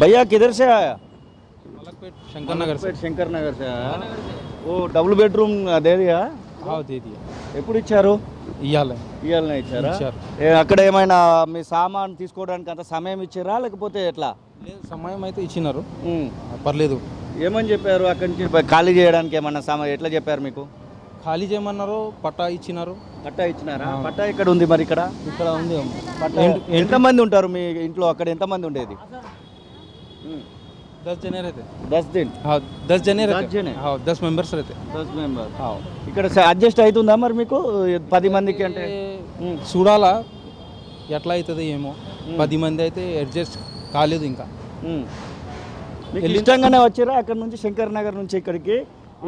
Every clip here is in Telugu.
भैया किधर से आया? मलकपेट शंकर नगर से। शंकर नगर से आया। वो डबल बेडरूम दे दिया? हाँ दे दिया। ఎప్పుడు ఇచ్చారు? ఇవ్వాలి ఇయ్యాలనే ఇచ్చారా? ఇచ్చారు. అక్కడ ఏమైనా మీ సామాన్ తీసుకోవడానికి అంత సమయం ఇచ్చారా లేకపోతే ఎట్లా? లేదు సమయం అయితే ఇచ్చినారు, ఉమ్. పర్లేదు. ఏమని చెప్పారు? అక్కడి నుంచి ఖాళీ చేయడానికి ఏమన్నా సమయం ఎట్లా చెప్పారు మీకు? ఖాళీ చేయమన్నారు, పట్టా ఇచ్చినారు. పట్టా ఇచ్చినారా? పట్టా ఇక్కడ ఉంది మరి ఇక్కడ? ఇక్కడ ఉంది పట్టా ఎంతమంది ఉంటారు మీ ఇంట్లో? అక్కడ ఎంతమంది ఉండేది? 10 जने रहते। 10 दिन? हाँ 10 जने 10 रहते। जने? हाँ 10 मेंबर्स रहते। 10 మెంబర్. हाँ ఇక్కడ అడ్జస్ట్ అవుతుందా మరి మీకు 10 మందికి అంటే? చూడాలా ఎట్లా అవుతుంది ఏమో. 10 మంది అయితే అడ్జస్ట్ కాలేదు ఇంకా. మీకు ఇష్టంగానే వచ్చిరా అక్కడ నుంచి శంకర్ నగర్ నుంచి ఇక్కడికి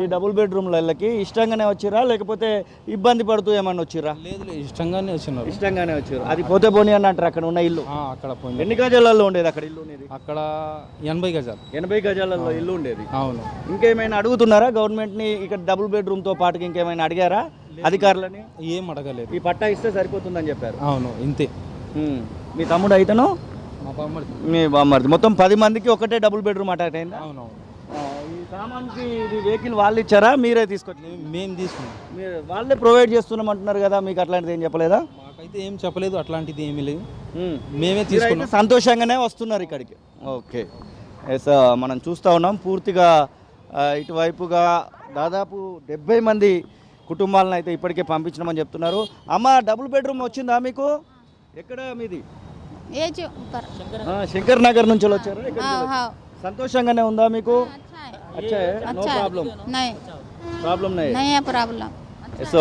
ఈ డబుల్ బెడ్రూమ్లకి ఇష్టంగానే వచ్చిరా లేకపోతే ఇబ్బంది పడుతూ ఏమన్నా వచ్చిరా? లేదు లేదు ఇష్టంగానే వచ్చినారు. ఇష్టంగానే వచ్చారు. అది పోతే పోనీ అని అంటారు అక్కడ ఉన్న ఇల్లు. అక్కడ పోయింది. ఎన్ని గజాలలో ఉండేది అక్కడ ఇల్లు? ఉండేది అక్కడ 80 గజాలు. 80 గజాలలో ఇల్లు ఉండేది. అవును. ఇంకేమైనా అడుగుతున్నారా గవర్నమెంట్ని? ఇక్కడ డబుల్ బెడ్రూమ్తో పాటుకి ఇంకేమైనా అడిగారా అధికారులని? ఏం అడగలేదు. ఈ పట్టా ఇస్తే సరిపోతుందని చెప్పారు. అవును ఇంతే. మీ తమ్ముడు అయితేనో మా బామ్మర్ది. మీ బామ్మర్ది. మొత్తం 10 మందికి ఒకటే డబుల్ బెడ్రూమ్ అటాచ్ అయిందా? అవునవును. ఈ సామాన్కి ఇది వెహికల్ వాళ్ళు ఇచ్చారా మీరే తీసుకొచ్చారు? మేము తీసుకున్నాం. మీరు వాళ్ళే ప్రొవైడ్ చేస్తున్నాం అంటున్నారు కదా, మీకు అట్లాంటిది ఏం చెప్పలేదా? మాకైతే ఏం చెప్పలేదు, అట్లాంటిది ఏమీ లేదు. మేమే మీరైతే తీసుకున్నాం. సంతోషంగానే వస్తున్నారు ఇక్కడికి. ఓకే ఎస్, మనం చూస్తూ ఉన్నాం పూర్తిగా ఇటువైపుగా దాదాపు 70 మంది కుటుంబాలను అయితే ఇప్పటికే పంపించినామని చెప్తున్నారు. అమ్మ డబుల్ బెడ్రూమ్ వచ్చిందా మీకు? ఎక్కడ మీది? ये जो ऊपर శంకర్ నగర్ నుంచి వచ్చారు. हाँ हाँ సంతోషంగానే ఉందా మీకు? अच्छा है నో ప్రాబ్లం. नहीं ప్రాబ్లం नहीं है प्रॉब्लम। సో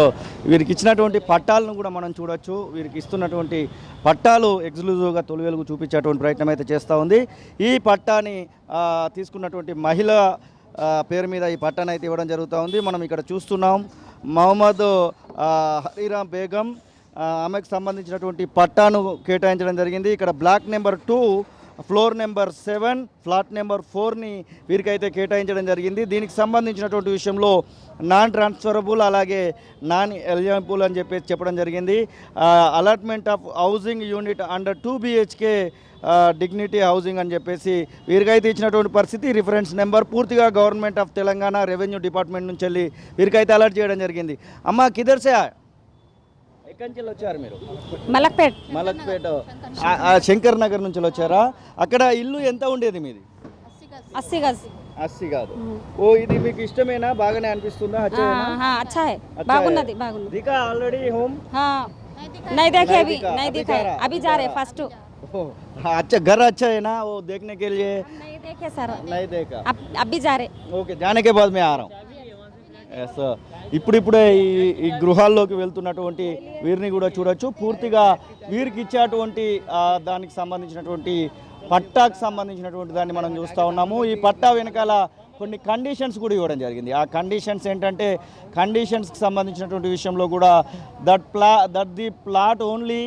వీరికి ఇచ్చినటువంటి పట్టాలను కూడా మనం చూడొచ్చు. వీరికి ఇస్తున్నటువంటి పట్టాలు ఎక్స్క్లూజివ్గా తొలి వెలుగు చూపించేటువంటి ప్రయత్నం అయితే చేస్తూ ఉంది. ఈ పట్టాని తీసుకున్నటువంటి మహిళ పేరు మీద ఈ పట్టాను అయితే ఇవ్వడం జరుగుతూ ఉంది. మనం ఇక్కడ చూస్తున్నాం మహమ్మద్ హరీరామ్ బేగం ఆమెకు సంబంధించినటువంటి పట్టాను కేటాయించడం జరిగింది. ఇక్కడ block number 2 floor number 7 flat number 4ని వీరికైతే కేటాయించడం జరిగింది. దీనికి సంబంధించినటువంటి విషయంలో నాన్ ట్రాన్స్ఫరబుల్ అలాగే నాన్ ఎలిజిబుల్ అని చెప్పేసి చెప్పడం జరిగింది. Allotment of housing unit under 2 BHK dignity housing అని చెప్పేసి వీరికైతే ఇచ్చినటువంటి పరిస్థితి. రిఫరెన్స్ నెంబర్ పూర్తిగా government of Telangana revenue department నుంచి వెళ్ళి వీరికైతే అలర్ట్ చేయడం జరిగింది. అమ్మ కిదర్సే ఎక్కడి నుంచి వచ్చారు మీరు? मलकपेट మలక్పేట శంకర్ నగర్ నుంచి వచ్చారా? అక్కడ ఇల్లు ఎంత ఉండేది మీది? 80 गज। 80 కాదు. ఓ ఇది మీకు ఇష్టమేనా? బాగానే అనిపిస్తుందా? हाँ अच्छा है बागुन्नदी बागुन्नदी। దికా ఆల్రెడీ హోమ్? हाँ नहीं देखे अभी, दिखा, नहीं अभी दिखा जा रहा, अभी जा रहे फर्स्ट। अच्छा घर अच्छा है ना वो देखने के लिए? नहीं देखे सर, नहीं देखा. अभी जा रहे। ఓకే जाने के बाद मैं आ रहा हूँ. ఎస్, ఇప్పుడిప్పుడే ఈ గృహాల్లోకి వెళ్తున్నటువంటి వీరిని కూడా చూడొచ్చు. పూర్తిగా వీరికి ఇచ్చేటువంటి దానికి సంబంధించినటువంటి పట్టాకు సంబంధించినటువంటి దాన్ని మనం చూస్తూ ఉన్నాము. ఈ పట్టా వెనకాల కొన్ని కండిషన్స్ కూడా ఇవ్వడం జరిగింది. ఆ కండిషన్స్ ఏంటంటే కండిషన్స్కి సంబంధించినటువంటి విషయంలో కూడా that the plot only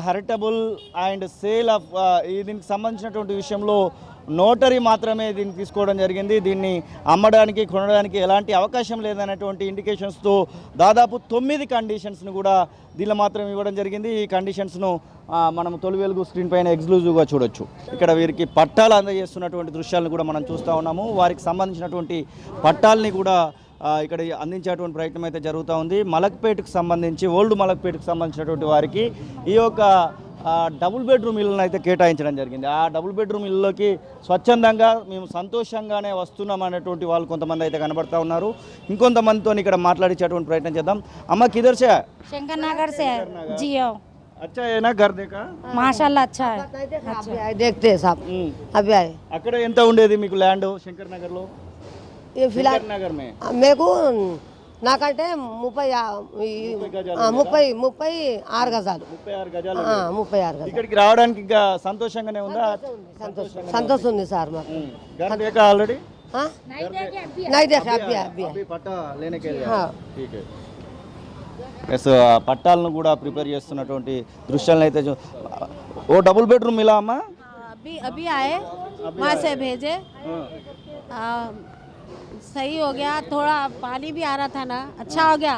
heritable and sale of దీనికి సంబంధించినటువంటి విషయంలో నోటరీ మాత్రమే దీన్ని తీసుకోవడం జరిగింది. దీన్ని అమ్మడానికి కొనడానికి ఎలాంటి అవకాశం లేదనేటువంటి ఇండికేషన్స్తో దాదాపు 9 కండిషన్స్ను కూడా దీనిలో మాత్రం ఇవ్వడం జరిగింది. ఈ కండిషన్స్ను మనం తొలి వెలుగు స్క్రీన్ పైన ఎక్స్క్లూజివ్గా చూడొచ్చు. ఇక్కడ వీరికి పట్టాలు అందజేస్తున్నటువంటి దృశ్యాలను కూడా మనం చూస్తూ ఉన్నాము. వారికి సంబంధించినటువంటి పట్టాలని కూడా ఇక్కడ అందించేటువంటి ప్రయత్నం అయితే జరుగుతూ ఉంది. మలక్పేటకు సంబంధించి ఓల్డ్ మలక్పేటకు సంబంధించినటువంటి వారికి ఈ యొక్క డబుల్ బెడ్రూమ్ ఇళ్ళను అయితే కేటాయించడం జరిగింది. ఆ డబుల్ బెడ్రూమ్ ఇళ్ళలోకి స్వచ్ఛందంగా మేము సంతోషంగానే వస్తున్నాం అనేటువంటి వాళ్ళు కొంతమంది అయితే కనబడతా ఉన్నారు. ఇంకొంతమందితో ఇక్కడ మాట్లాడించేటువంటి ప్రయత్నం చేద్దాం. అమ్మ కిదర్ సే? शंकर नगर से जियो। अच्छा है ना घर देखा? माशाल्लाह अच्छा है। देखते हैं साहब अभी आए। అక్కడ ఎంత ఉండేది మీకు ల్యాండ్ శంకర్ నగర్లో? ये फिलहाल శంకర్ నగర్ మే मेरे को నాకంటే 36 గజాలు. 36 గజాలు. 36 గజాలు. ఇక్కడికి రావడానికి ఇంకా సంతోషంగానే ఉందా? సంతోషం ఉంది సార్ మాకు. घर देखा ऑलरेडी? हाँ? नहीं देखा अभी अभी पट्टा लेने के लिए. हाँ. ठीक है. ఎస్, పట్టాలను కూడా ప్రిపేర్ చేస్తున్నటువంటి దృశ్యాలను అయితే ఓ డబుల్ బెడ్రూమ్ ఇలా అమ్మా? अभी अभी आए वहाँ से भेजे। सही हो गया, थोड़ा पानी भी आ रहा था ना, अच्छा हो गया।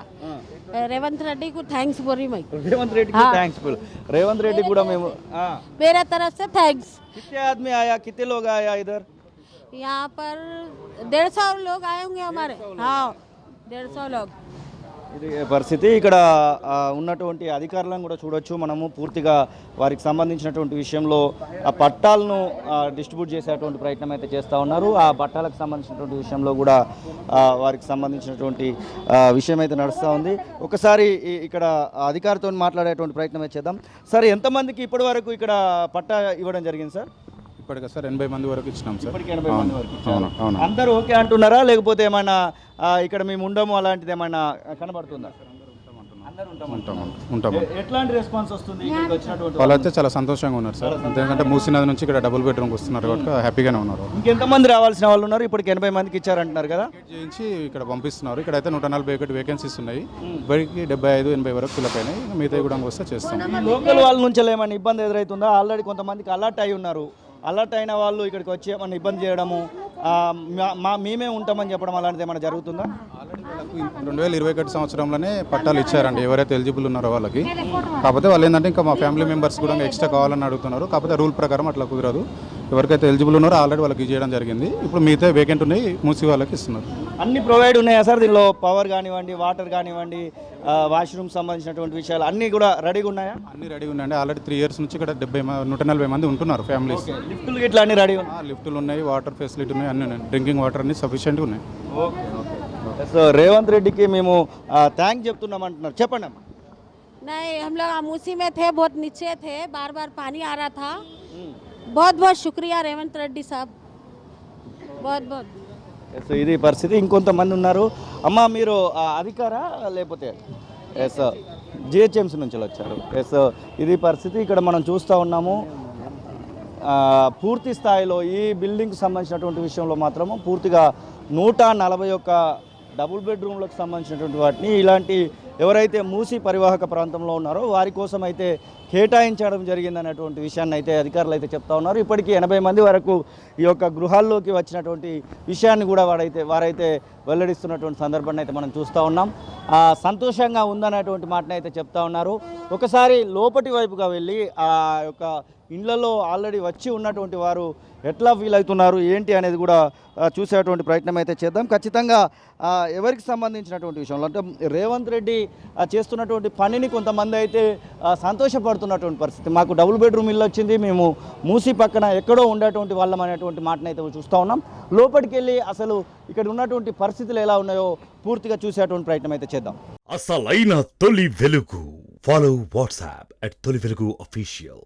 रेवंत रेड्डी को थैंक्स बोल रही मैं, రేవంత్ రెడ్డికి థ్యాంక్స్ రేవంత్ రెడ్డి కూడా మేము मेरे तरफ से थैंक्स। कितने आदमी आया, कितने लोग आया इधर? यहाँ पर 150 लोग आए होंगे हमारे, हाँ 150 लोग। ఇది పరిస్థితి ఇక్కడ ఉన్నటువంటి అధికారులను కూడా చూడొచ్చు మనము పూర్తిగా వారికి సంబంధించినటువంటి విషయంలో ఆ పట్టాలను డిస్ట్రిబ్యూట్ చేసేటువంటి ప్రయత్నం అయితే చేస్తూ ఉన్నారు. ఆ పట్టాలకు సంబంధించినటువంటి విషయంలో కూడా వారికి సంబంధించినటువంటి విషయం అయితే నడుస్తూ ఉంది. ఒకసారి ఇక్కడ అధికారితో మాట్లాడేటువంటి ప్రయత్నం అయితే చేద్దాం. సార్, ఎంతమందికి ఇప్పటి వరకు ఇక్కడ పట్టా ఇవ్వడం జరిగింది సార్? ఇప్పటికి సార్ 80 మంది వరకు ఇచ్చినాం సార్. ఇప్పటికి 80 మంది వరకు ఇచ్చారు. అవును అవును అందరూ ఓకే అంటున్నారా, లేకపోతే ఏమైనా ఇక్కడ మేము ఉండము అలాంటిది ఏమైనా కనబడుతుందా? అందరూ ఉంటాము. ఎట్లాంటి రెస్పాన్స్ వస్తుంది ఇక్కడికి వచ్చినటువంటి వాళ్ళైతే చాలా సంతోషంగా ఉన్నారు సార్. ఎందుకంటే మూసీనది నుంచి ఇక్కడ డబుల్ బెడ్రూమ్కి వస్తున్నారు కాబట్టి హ్యాపీగానే ఉన్నారు. ఇంకెంతమంది రావాల్సిన వాళ్ళు ఉన్నారు? ఇప్పటికి 80 మందికి ఇచ్చారంటున్నారు కదా. టికెట్ చేయించి ఇక్కడ పంపిస్తున్నారు. ఇక్కడైతే 141 వేకెన్సీస్ ఉన్నాయి. ఇప్పటికి 75-80 వరకు ఫిల్ అయినాయి. మిగతా కూడా వస్తే చేస్తాం. లోకల్ వాళ్ళ నుంచి ఏమైనా ఇబ్బంది ఎదురవుతుందా? ఆల్రెడీ కొంతమందికి అలర్ట్ అయి ఉన్నారు. అలర్ట్ అయిన వాళ్ళు ఇక్కడికి వచ్చి ఏమన్నా ఇబ్బంది చేయడము, మేమే ఉంటామని చెప్పడం అలాంటిది ఏమైనా జరుగుతుందా? ఆల్రెడీ వాళ్ళకు 2021 సంవత్సరంలోనే పట్టాలు ఇచ్చారండి ఎవరైతే ఎలిజిబుల్ ఉన్నారో వాళ్ళకి. కాకపోతే వాళ్ళు ఏంటంటే ఇంకా మా ఫ్యామిలీ మెంబర్స్ కూడా ఎక్స్ట్రా కావాలని అడుగుతున్నారు. కాకపోతే రూల్ ప్రకారం అట్లా కుదరదు. ఎవరికైతే ఎలిజిబుల్ ఉన్నారో ఆల్రెడీ వాళ్ళకి చేయడం జరిగింది. ఇప్పుడు మిగతా వేకెంట్ ఉన్నాయి మూసి వాళ్ళకి ఇస్తున్నారు. అన్ని ప్రొవైడ్ ఉన్నాయా సార్? దీనిలో పవర్ కానివ్వండి, వాటర్ కానివ్వండి, వాష్రూమ్ సంబంధించినటువంటి విషయాలు అన్నీ కూడా రెడీగా ఉన్నాయా? అన్ని రెడీగా ఉన్నాయండి. ఆల్రెడీ 3 ఇయర్స్ నుంచి ఇక్కడ 140 మంది ఉంటున్నారు ఫ్యామిలీస్. లిఫ్టులు ఇట్లా అన్ని రెడీ లిఫ్టులు ఉన్నాయి, వాటర్ ఫెసిలిటీ ఉన్నాయి, అన్నీ ఉన్నాయి. డ్రింకింగ్ వాటర్ అన్ని సఫిషియెంట్గా ఉన్నాయి. సో రేవంత్ రెడ్డికి మేము థ్యాంక్ చెప్తున్నాం అంటున్నారు. చెప్పండి అమ్మా. नहीं, हम लोग मूसी में थे, बहुत नीचे थे, बार बार पानी आ रहा था। बहुत बहुत शुक्रिया रेवंत रेड्डी साहब, बहुत बहुत। సో ఇది పరిస్థితి. ఇంకొంతమంది ఉన్నారు. అమ్మ, మీరు అధికారా లేకపోతే ఎస్ జిహెచ్ఎంసీ నుంచి వచ్చారు? ఎస్, ఇది పరిస్థితి. ఇక్కడ మనం చూస్తూ ఉన్నాము. పూర్తి స్థాయిలో ఈ బిల్డింగ్కి సంబంధించినటువంటి విషయంలో మాత్రము పూర్తిగా 141 డబుల్ బెడ్రూమ్లకు సంబంధించినటువంటి వాటిని ఇలాంటి ఎవరైతే మూసీ పరివాహక ప్రాంతంలో ఉన్నారో వారి కోసం అయితే కేటాయించడం జరిగిందనేటువంటి విషయాన్ని అయితే అధికారులు అయితే చెప్తా ఉన్నారు. ఇప్పటికీ 80 మంది వరకు ఈ యొక్క గృహాల్లోకి వచ్చినటువంటి విషయాన్ని కూడా వారైతే వెల్లడిస్తున్నటువంటి సందర్భాన్ని అయితే మనం చూస్తూ ఉన్నాం. సంతోషంగా ఉందనేటువంటి మాటని అయితే చెప్తా ఉన్నారు. ఒకసారి లోపటి వైపుగా వెళ్ళి ఆ యొక్క ఇళ్లలో ఆల్రెడీ వచ్చి ఉన్నటువంటి వారు ఎట్లా ఫీల్ అవుతున్నారు ఏంటి అనేది కూడా చూసేటువంటి ప్రయత్నం అయితే చేద్దాం. ఖచ్చితంగా ఎవరికి సంబంధించినటువంటి విషయంలో అంటే రేవంత్ రెడ్డి చేస్తున్నటువంటి పనిని కొంతమంది అయితే సంతోషపడుతున్నటువంటి పరిస్థితి. మాకు డబుల్ బెడ్రూమ్ ఇల్లు వచ్చింది, మేము మూసి పక్కన ఎక్కడో ఉండేటువంటి వాళ్ళం అనేటువంటి మాటను అయితే చూస్తూ ఉన్నాం. లోపలికి వెళ్ళి అసలు ఇక్కడ ఉన్నటువంటి పరిస్థితులు ఎలా ఉన్నాయో పూర్తిగా చూసేటువంటి ప్రయత్నం అయితే చేద్దాం. అసలైన తొలి వెలుగు. ఫాలో వాట్సాప్ @తొలి వెలుగు అఫీషియల్.